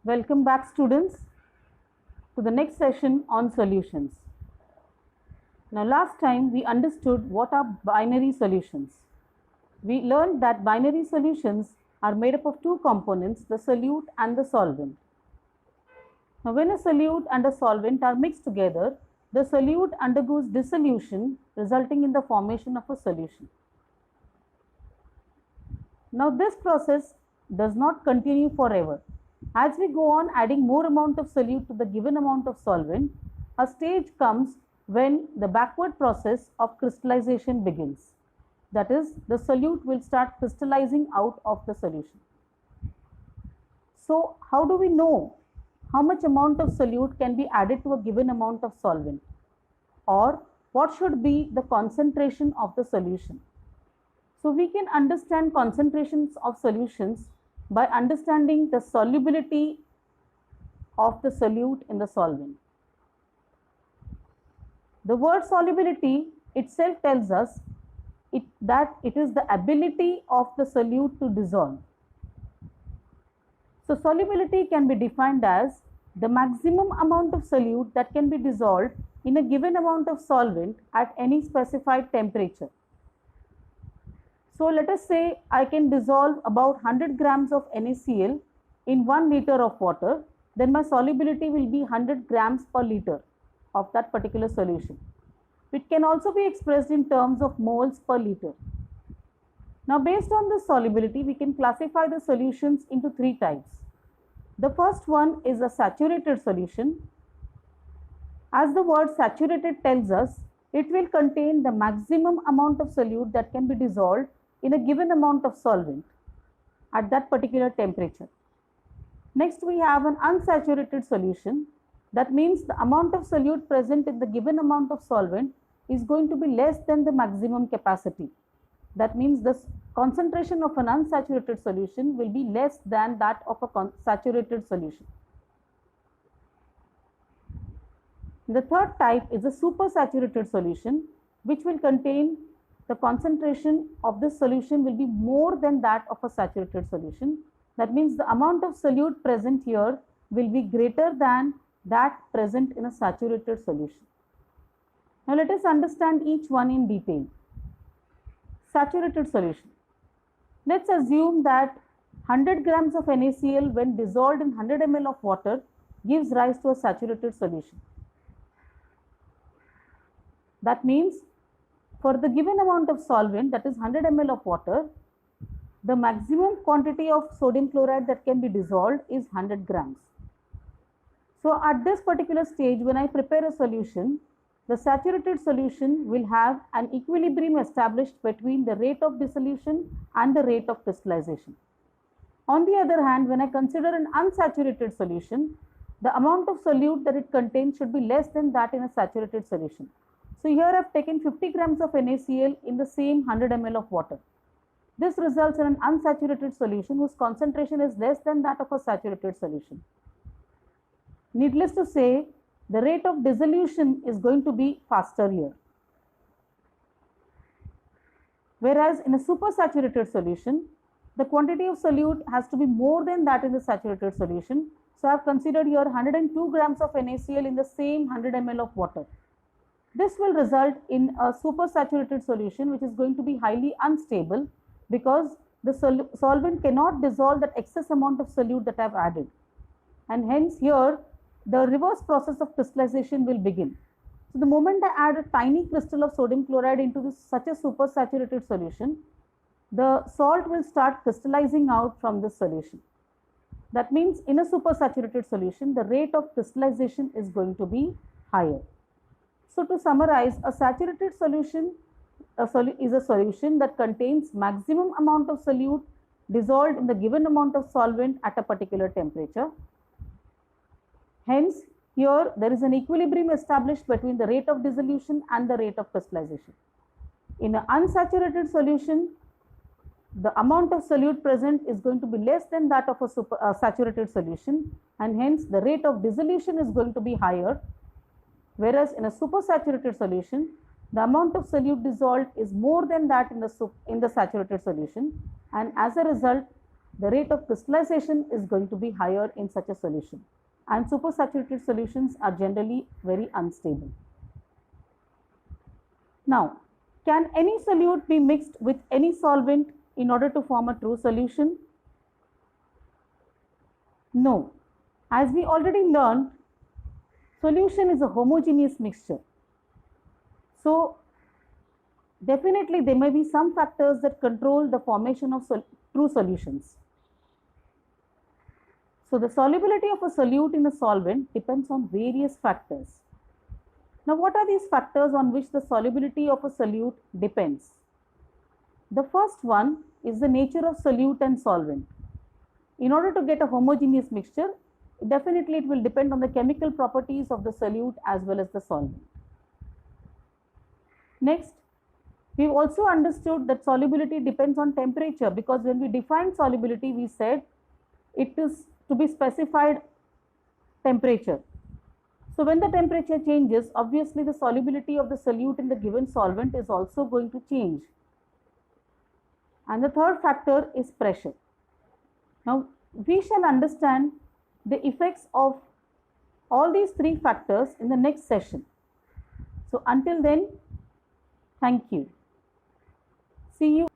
Welcome back, students, to the next session on solutions. Now, last time we understood what are binary solutions. We learned that binary solutions are made up of two components, the solute and the solvent. Now, when a solute and a solvent are mixed together, the solute undergoes dissolution, resulting in the formation of a solution. Now, this process does not continue forever. As we go on adding more amount of solute to the given amount of solvent, a stage comes when the backward process of crystallization begins. That is, the solute will start crystallizing out of the solution. So, how do we know how much amount of solute can be added to a given amount of solvent? Or what should be the concentration of the solution? So, we can understand concentrations of solutions by understanding the solubility of the solute in the solvent. The word solubility itself tells us that it is the ability of the solute to dissolve. So, solubility can be defined as the maximum amount of solute that can be dissolved in a given amount of solvent at any specified temperature. So, let us say I can dissolve about 100 grams of NaCl in 1 liter of water, then my solubility will be 100 grams per liter of that particular solution. It can also be expressed in terms of moles per liter. Now, based on this solubility, we can classify the solutions into three types. The first one is a saturated solution. As the word saturated tells us, it will contain the maximum amount of solute that can be dissolved in a given amount of solvent at that particular temperature. Next, we have an unsaturated solution. That means the amount of solute present in the given amount of solvent is going to be less than the maximum capacity. That means the concentration of an unsaturated solution will be less than that of a saturated solution. The third type is a supersaturated solution, which will contain the concentration of this solution will be more than that of a saturated solution. That means the amount of solute present here will be greater than that present in a saturated solution. Now, let us understand each one in detail. Saturated solution. Let's assume that 100 grams of NaCl when dissolved in 100 ml of water gives rise to a saturated solution. That means for the given amount of solvent, that is 100 ml of water, the maximum quantity of sodium chloride that can be dissolved is 100 grams. So, at this particular stage, when I prepare a solution, the saturated solution will have an equilibrium established between the rate of dissolution and the rate of crystallization. On the other hand, when I consider an unsaturated solution, the amount of solute that it contains should be less than that in a saturated solution. So, here I have taken 50 grams of NaCl in the same 100 ml of water. This results in an unsaturated solution whose concentration is less than that of a saturated solution. Needless to say, the rate of dissolution is going to be faster here. Whereas in a supersaturated solution, the quantity of solute has to be more than that in the saturated solution. So, I have considered here 102 grams of NaCl in the same 100 ml of water. This will result in a supersaturated solution which is going to be highly unstable because the solvent cannot dissolve that excess amount of solute that I have added. And hence here the reverse process of crystallization will begin. So, the moment I add a tiny crystal of sodium chloride into such a supersaturated solution, the salt will start crystallizing out from this solution. That means in a supersaturated solution, the rate of crystallization is going to be higher. So, to summarize, a saturated solution is a solution that contains maximum amount of solute dissolved in the given amount of solvent at a particular temperature. Hence, here there is an equilibrium established between the rate of dissolution and the rate of crystallization. In an unsaturated solution, the amount of solute present is going to be less than that of a saturated solution, and hence the rate of dissolution is going to be higher. Whereas in a supersaturated solution, the amount of solute dissolved is more than that in the saturated solution, and as a result, the rate of crystallization is going to be higher in such a solution, and supersaturated solutions are generally very unstable. Now, can any solute be mixed with any solvent in order to form a true solution? No. As we already learned, solution is a homogeneous mixture. So, definitely there may be some factors that control the formation of true solutions. So, the solubility of a solute in a solvent depends on various factors. Now, what are these factors on which the solubility of a solute depends? The first one is the nature of solute and solvent. In order to get a homogeneous mixture, definitely it will depend on the chemical properties of the solute as well as the solvent. Next, we've also understood that solubility depends on temperature, because when we defined solubility, we said it is to be specified temperature. So when the temperature changes, obviously the solubility of the solute in the given solvent is also going to change. And the third factor is pressure. Now we shall understand the effects of all these three factors in the next session. So until then, thank you. See you.